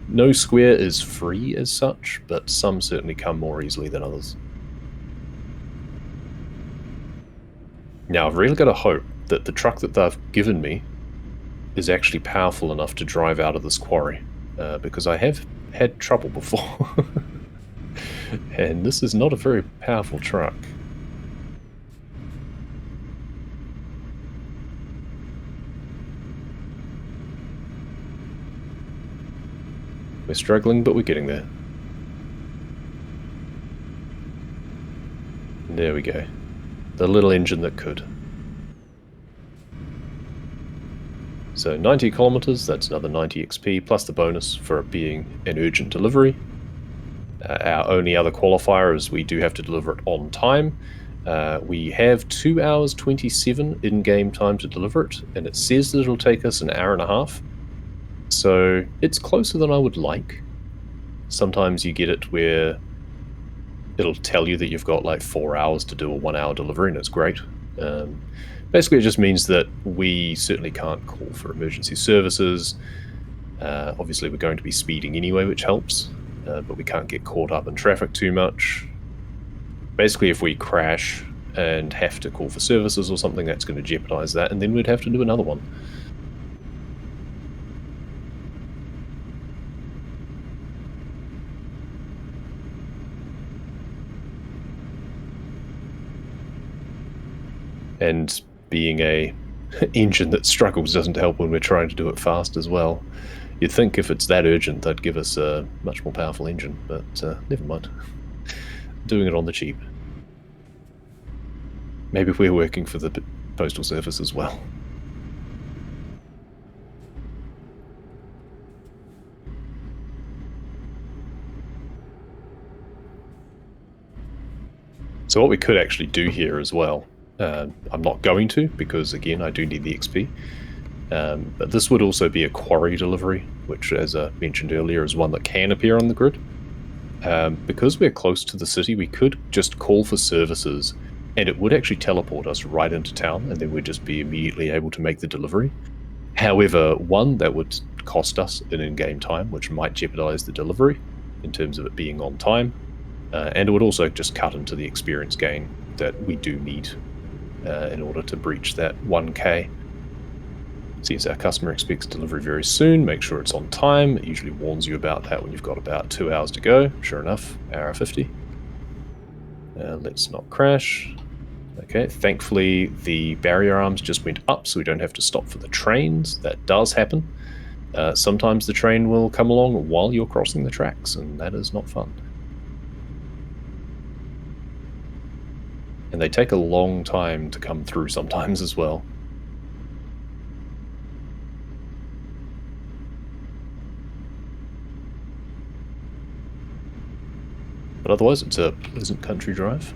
No square is free as such, but some certainly come more easily than others. Now, I've really got to hope that the truck that they've given me is actually powerful enough to drive out of this quarry, because I have had trouble before. And this is not a very powerful truck. We're struggling, but we're getting there. There we go. The little engine that could. So 90 kilometers, that's another 90 XP, plus the bonus for it being an urgent delivery. Our only other qualifier is we do have to deliver it on time. We have 2 hours 27 in-game time to deliver it, and it says that it'll take us an hour and a half. So it's closer than I would like. Sometimes you get it where it'll tell you that you've got like 4 hours to do a 1 hour delivery, and it's great. Basically, it just means that we certainly can't call for emergency services. Obviously, we're going to be speeding anyway, which helps, but we can't get caught up in traffic too much. Basically, if we crash and have to call for services or something, that's going to jeopardize that, and then we'd have to do another one. And being a engine that struggles doesn't help when we're trying to do it fast as well. You'd think if it's that urgent, they'd give us a much more powerful engine, but never mind. Doing it on the cheap. Maybe we're working for the Postal Service as well. So what we could actually do here as well, I'm not going to, because again, I do need the XP. But this would also be a quarry delivery, which, as I mentioned earlier, is one that can appear on the grid. Because we're close to the city, we could just call for services, and it would actually teleport us right into town, and then we'd just be immediately able to make the delivery. However, one, that would cost us an in-game time, which might jeopardize the delivery in terms of it being on time. And it would also just cut into the experience gain that we do need in order to breach that 1k. Since our customer expects delivery very soon, make sure it's on time. It usually warns you about that when you've got about 2 hours to go. Sure enough, hour 50. Let's not crash. Okay, thankfully the barrier arms just went up, so we don't have to stop for the trains. That does happen. Sometimes the train will come along while you're crossing the tracks, and that is not fun. And they take a long time to come through sometimes as well. But otherwise, it's a pleasant country drive.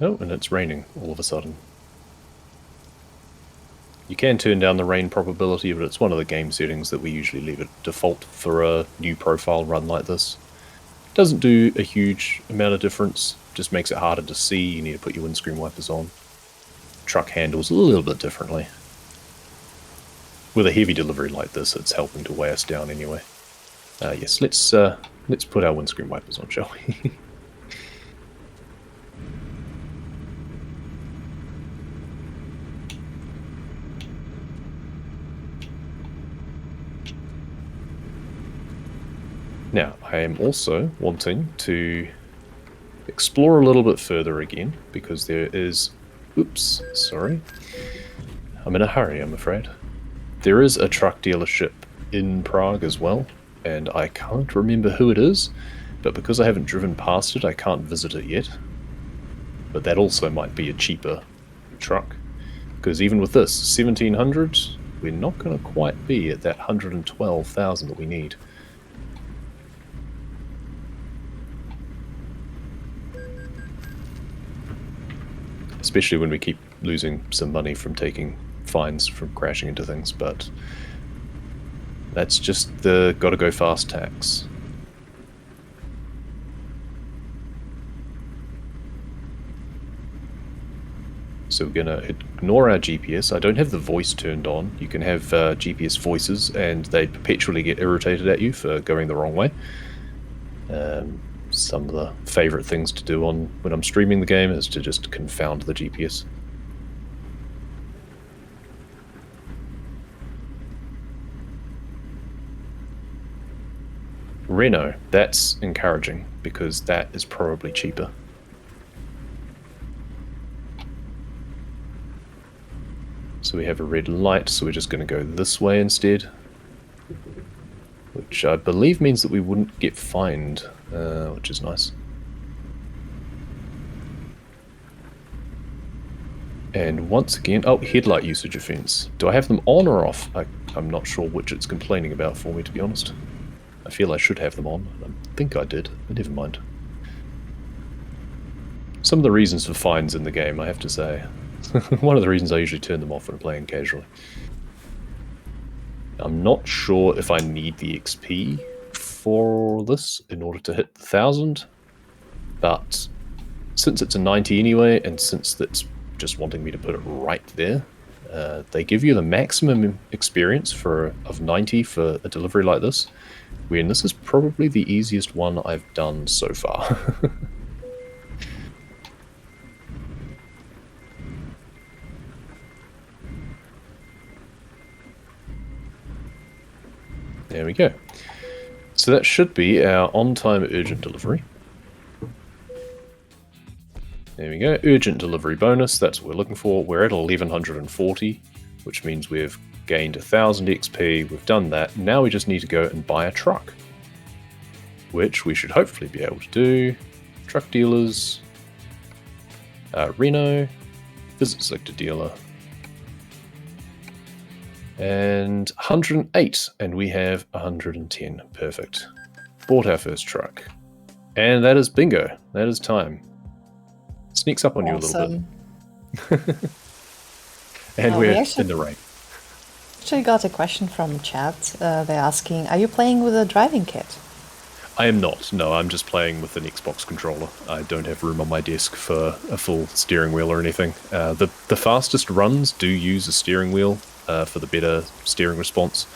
Oh, and it's raining all of a sudden. You can turn down the rain probability, but it's one of the game settings that we usually leave at default for a new profile run like this. Doesn't do a huge amount of difference, just makes it harder to see. You need to put your windscreen wipers on. Truck handles a little bit differently. With a heavy delivery like this, it's helping to weigh us down anyway. Yes, let's put our windscreen wipers on, shall we? Now, I am also wanting to explore a little bit further again, because there is... Oops, sorry. I'm in a hurry, I'm afraid. There is a truck dealership in Prague as well, and I can't remember who it is, but because I haven't driven past it, I can't visit it yet. But that also might be a cheaper truck, because even with this, 1700, we're not going to quite be at that 112,000 that we need. Especially when we keep losing some money from taking fines from crashing into things, but that's just the gotta go fast tax. So we're gonna ignore our GPS. I don't have the voice turned on. You can have GPS voices and they perpetually get irritated at you for going the wrong way. Some of the favorite things to do when I'm streaming the game is to just confound the GPS. Renault, that's encouraging because that is probably cheaper. So we have a red light, so we're just going to go this way instead. Which I believe means that we wouldn't get fined, which is nice. And once again, oh, headlight usage offense. Do I have them on or off? I'm not sure which it's complaining about for me, to be honest. I feel I should have them on. I think I did, but never mind. Some of the reasons for fines in the game, I have to say. One of the reasons I usually turn them off when playing casually. I'm not sure if I need the XP for this in order to hit the 1,000, but since it's a 90 anyway, and since that's just wanting me to put it right there, they give you the maximum experience of 90 for a delivery like this, when this is probably the easiest one I've done so far. There we go. So that should be our on-time urgent delivery. There we go, urgent delivery bonus, that's what we're looking for. We're at 1140, which means we've gained 1,000 XP, we've done that. Now we just need to go and buy a truck, which we should hopefully be able to do. Truck dealers, Reno, visit sector dealer, and 108, and we have 110, perfect. Bought our first truck. And that is bingo, that is time. Sneaks up on you a little bit. And we're in the rain. Actually got a question from chat. They're asking, are you playing with a driving kit? I am not. No, I'm just playing with an Xbox controller. I don't have room on my desk for a full steering wheel or anything. The fastest runs do use a steering wheel for the better steering response.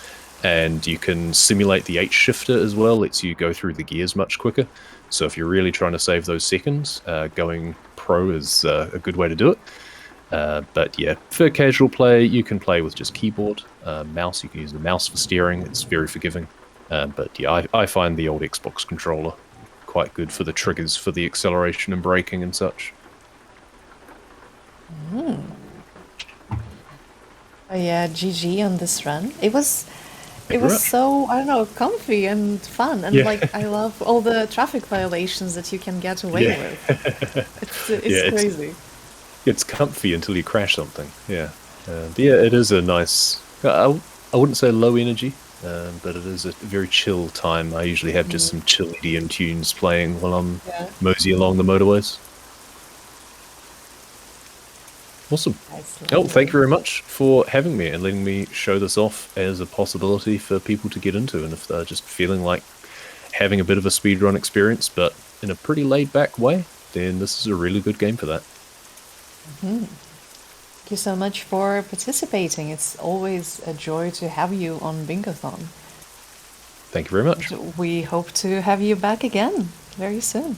And you can simulate the H shifter as well, lets you go through the gears much quicker. So if you're really trying to save those seconds, going pro is a good way to do it. But yeah, for casual play, you can play with just keyboard, mouse. You can use the mouse for steering. It's very forgiving. But yeah, I find the old Xbox controller quite good for the triggers for the acceleration and braking and such. Oh yeah, GG on this run. It was so, I don't know, comfy and fun. And like, I love all the traffic violations that you can get away with. It's crazy. It's comfy until you crash something. Yeah. Yeah, it is a nice, I wouldn't say low energy, but it is a very chill time. I usually have just some chill EDM tunes playing while I'm mosey along the motorways. Awesome. Oh, thank you very much for having me and letting me show this off as a possibility for people to get into. And if they're just feeling like having a bit of a speedrun experience, but in a pretty laid-back way, then this is a really good game for that. Thank you so much for participating. It's always a joy to have you on Bingothon. Thank you very much. We hope to have you back again very soon.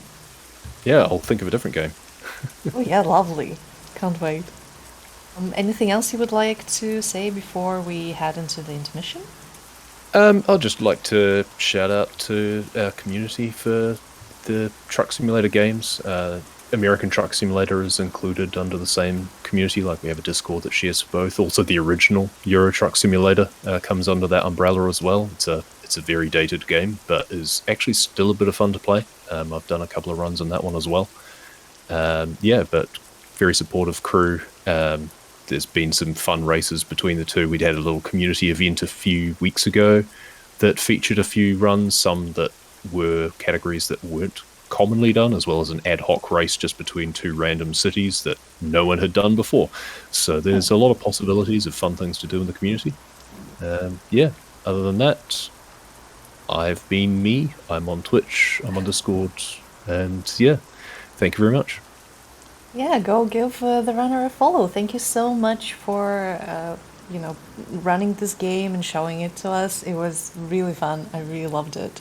Yeah, I'll think of a different game. Oh yeah, lovely. Can't wait. Anything else you would like to say before we head into the intermission? I'd just like to shout out to our community for the Truck Simulator games. American Truck Simulator is included under the same community, like we have a Discord that shares for both. Also, the original Euro Truck Simulator comes under that umbrella as well. It's a very dated game, but is actually still a bit of fun to play. I've done a couple of runs on that one as well. Yeah, but very supportive crew. There's been some fun races between the two. We'd had a little community event a few weeks ago that featured a few runs, some that were categories that weren't commonly done, as well as an ad hoc race just between two random cities that no one had done before. So there's a lot of possibilities of fun things to do in the community. Yeah, other than that, I've been me. I'm on Twitch, I'm on Discord, and yeah, thank you very much. Yeah, go give the runner a follow. Thank you so much for running this game and showing it to us. It was really fun. I really loved it.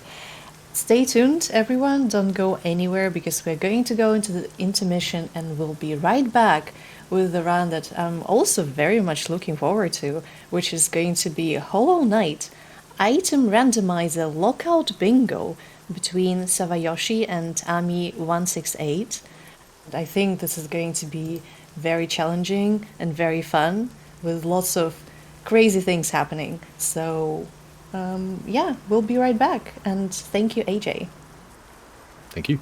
Stay tuned, everyone. Don't go anywhere because we're going to go into the intermission and we'll be right back with the run that I'm also very much looking forward to, which is going to be Hollow Knight Item Randomizer Lockout Bingo between Savayoshi and Ami 168. I think this is going to be very challenging and very fun with lots of crazy things happening. So, yeah, we'll be right back. And thank you, AJ. Thank you.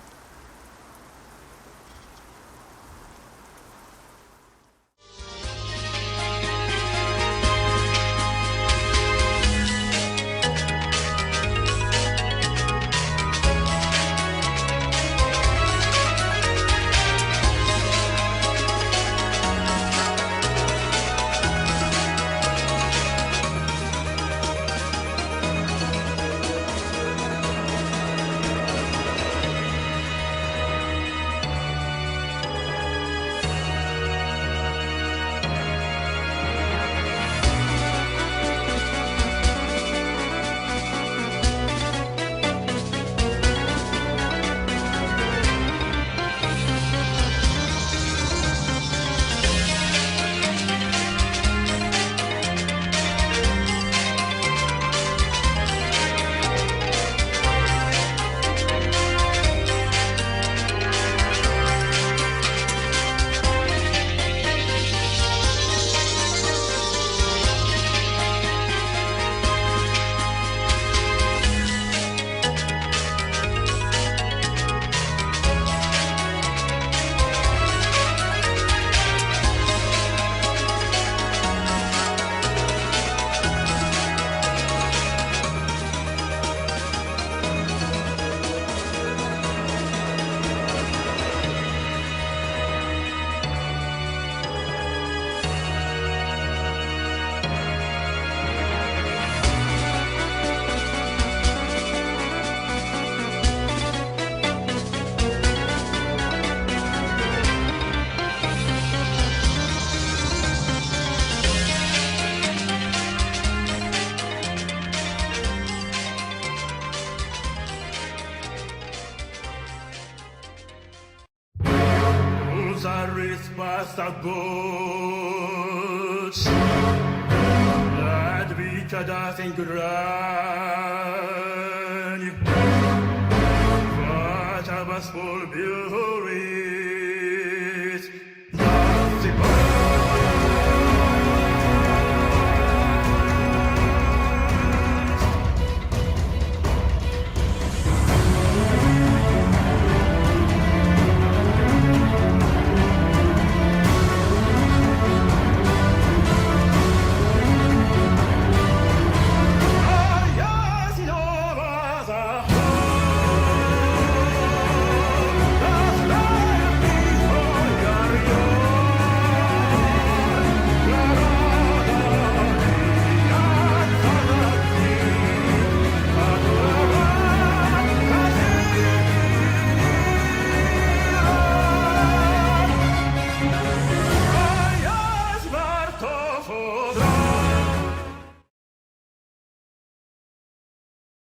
a risposta goes. Ad vita da grani. Facciabas fulguris.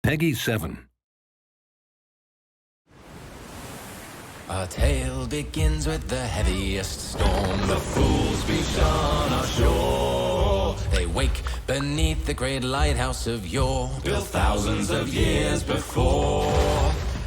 Peggy 7. Our tale begins with the heaviest storm. The fools beach on our shore. They wake beneath the great lighthouse of yore, built thousands of years before.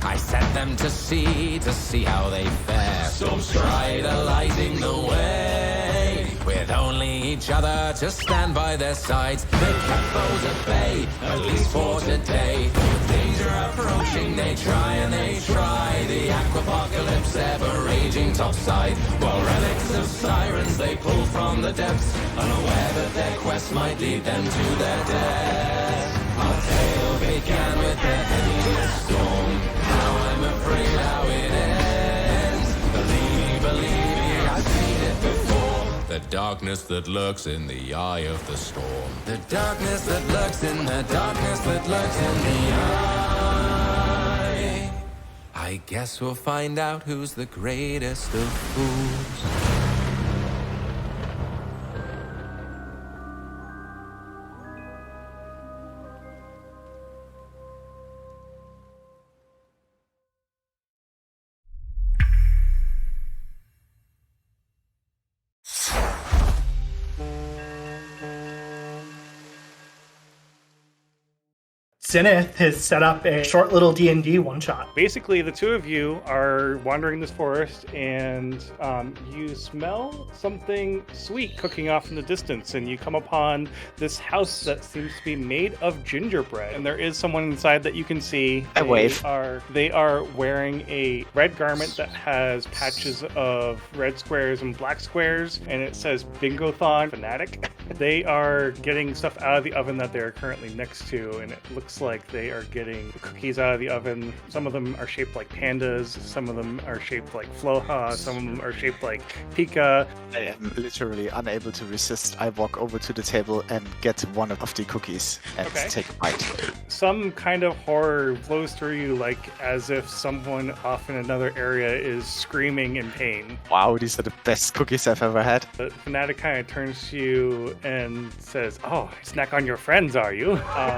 I set them to see how they fare. Storms stride alighting the way, with only each other to stand by their sides. They kept foes at bay, at least for today. With danger approaching, they try and they try. The aquapocalypse ever raging topside, while relics of sirens they pull from the depths, unaware that their quest might lead them to their death. Our tale began with the heaviest storm. Now I'm afraid how it ends. Believe me, I've seen it before. The darkness that lurks in the eye of the storm. The darkness that lurks in the darkness that lurks in the eye. I guess we'll find out who's the greatest of fools. Zenith has set up a short little D&D one-shot. Basically, the two of you are wandering this forest, and you smell something sweet cooking off in the distance, and you come upon this house that seems to be made of gingerbread. And there is someone inside that you can see. They are wearing a red garment that has patches of red squares and black squares, and it says Bingothon Fanatic. They are getting stuff out of the oven that they're currently next to, and it looks like they are getting cookies out of the oven. Some of them are shaped like pandas, some of them are shaped like floha, some of them are shaped like pika. I am literally unable to resist. I walk over to the table and get one of the cookies and take a bite. Some kind of horror flows through you, like as if someone off in another area is screaming in pain. Wow, these are the best cookies I've ever had. The fanatic kind of turns to you and says, "Oh, snack on your friends, are you?"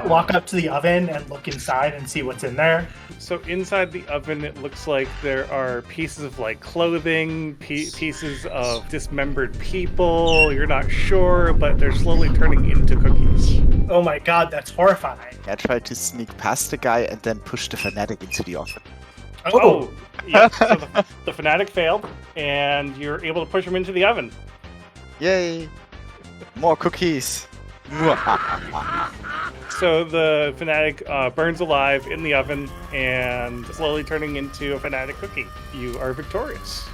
Walk up to the oven and look inside and see what's in there. So inside the oven, it looks like there are pieces of like clothing, pieces of dismembered people. You're not sure, but they're slowly turning into cookies. Oh my god, that's horrifying. I tried to sneak past the guy and then push the fanatic into the oven. Oh, yeah. So the fanatic failed, and you're able to push him into the oven. Yay! More cookies! So the fanatic burns alive in the oven and slowly turning into a fanatic cookie. You are victorious.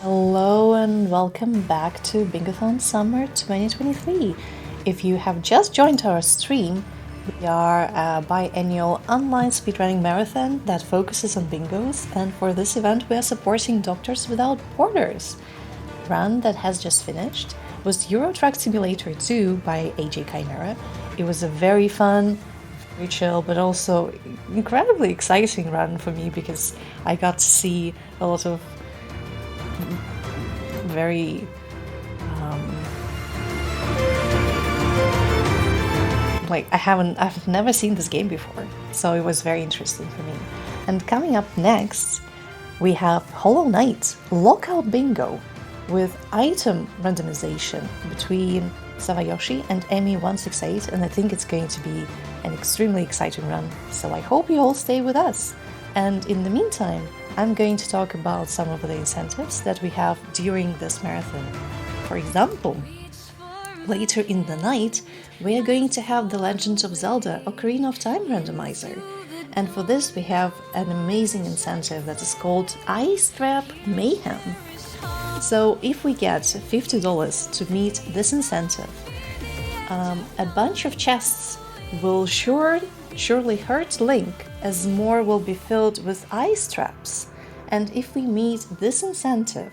Hello and welcome back to Bingothon Summer 2023. If you have just joined our stream, we are a biannual online speedrunning marathon that focuses on bingos, and for this event we are supporting Doctors Without Borders. The run that has just finished was Euro Truck Simulator 2 by AJChimaera. It was a very fun, very chill, but also incredibly exciting run for me because I got to see a lot of very I've never seen this game before, so it was very interesting for me. And coming up next, we have Hollow Knight Lockout Bingo with item randomization between Savayoshi and Emi168, and I think it's going to be an extremely exciting run, so I hope you all stay with us. And in the meantime, I'm going to talk about some of the incentives that we have during this marathon. For example, later in the night, we are going to have the Legend of Zelda Ocarina of Time randomizer. And for this, we have an amazing incentive that is called Ice Trap Mayhem. So if we get $50 to meet this incentive, a bunch of chests will surely hurt Link, as more will be filled with ice traps. And if we meet this incentive,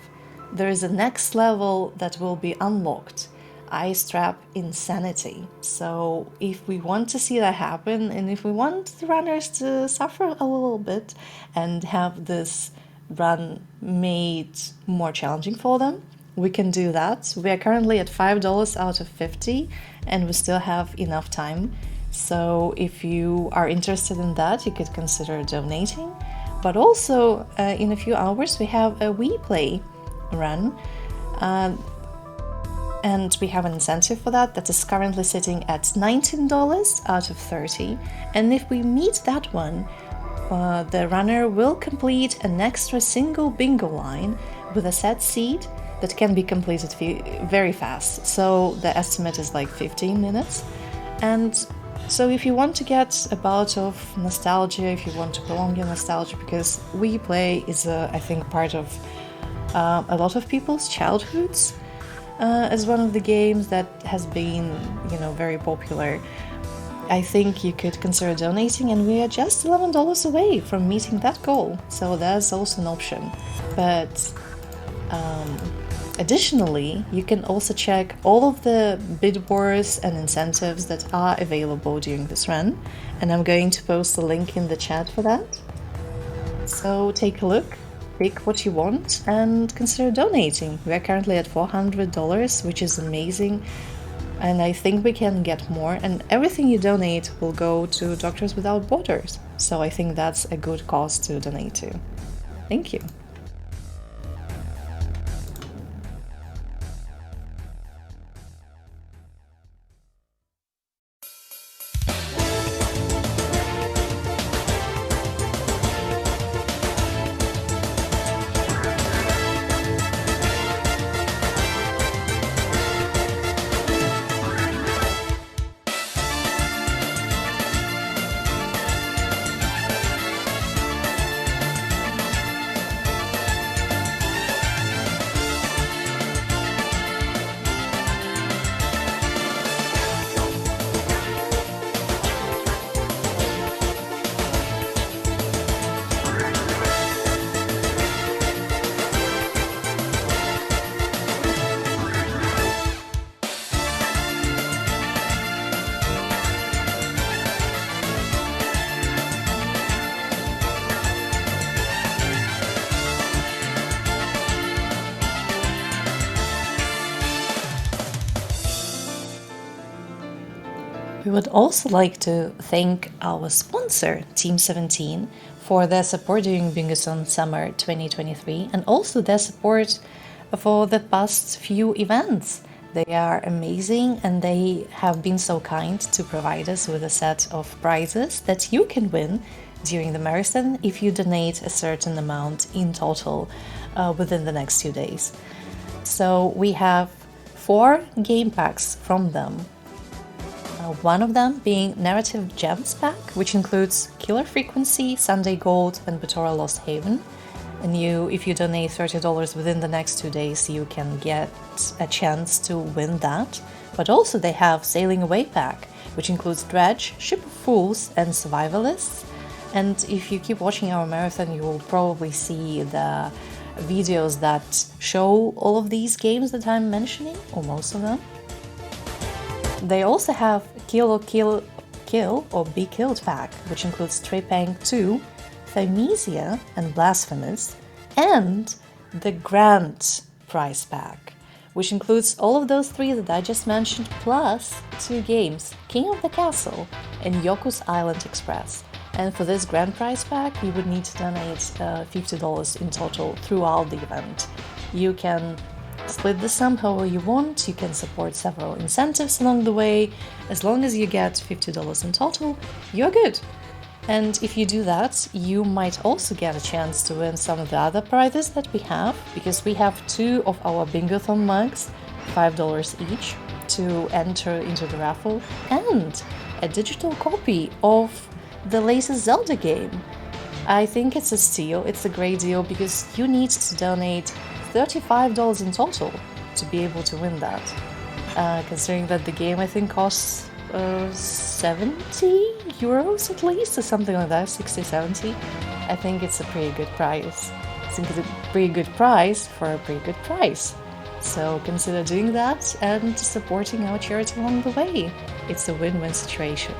there is a next level that will be unlocked. Ice Trap Insanity. So if we want to see that happen, and if we want the runners to suffer a little bit and have this run made more challenging for them, we can do that. We are currently at $5 out of 50 and we still have enough time. So if you are interested in that, you could consider donating. But also in a few hours we have a We Play run. And we have an incentive for that is currently sitting at $19 out of 30. And if we meet that one, the runner will complete an extra single bingo line with a set seed that can be completed very fast. So the estimate is like 15 minutes. And so if you want to get a bout of nostalgia, if you want to prolong your nostalgia, because We Play is, I think, part of a lot of people's childhoods, as one of the games that has been, very popular, I think you could consider donating, and we are just $11 away from meeting that goal, so that's also an option. But additionally, you can also check all of the bid wars and incentives that are available during this run, and I'm going to post a link in the chat for that. So take a look. Pick what you want and consider donating. We are currently at $400, which is amazing, and I think we can get more, and everything you donate will go to Doctors Without Borders, so I think that's a good cause to donate to. Thank you. We would also like to thank our sponsor, Team 17, for their support during Bingothon Summer 2023 and also their support for the past few events. They are amazing and they have been so kind to provide us with a set of prizes that you can win during the marathon if you donate a certain amount in total within the next 2 days. So we have 4 game packs from them. One of them being Narrative Gems pack, which includes Killer Frequency, Sunday Gold, and Batora Lost Haven. And if you donate $30 within the next 2 days, you can get a chance to win that. But also they have Sailing Away pack, which includes Dredge, Ship of Fools, and Survivalists. And if you keep watching our marathon, you will probably see the videos that show all of these games that I'm mentioning, or most of them. They also have Kill Kill or Be Killed pack, which includes Trepang 2, Thymesia and Blasphemous, and the Grand Prize pack, which includes all of those 3 that I just mentioned, plus 2 games, King of the Castle and Yoku's Island Express. And for this Grand Prize pack, you would need to donate $50 in total throughout the event. You can split the sum however you want, you can support several incentives along the way. As long as you get $50 in total, you're good. And if you do that, you might also get a chance to win some of the other prizes that we have, because we have 2 of our Bingothon mugs, $5 each, to enter into the raffle, and a digital copy of the latest Zelda game. I think it's a steal, it's a great deal, because you need to donate $35 in total to be able to win that. Considering that the game, I think, costs 70 euros at least, or something like that, 60, 70. I think it's a pretty good price. I think it's a pretty good price for a pretty good price. So consider doing that and supporting our charity along the way. It's a win-win situation.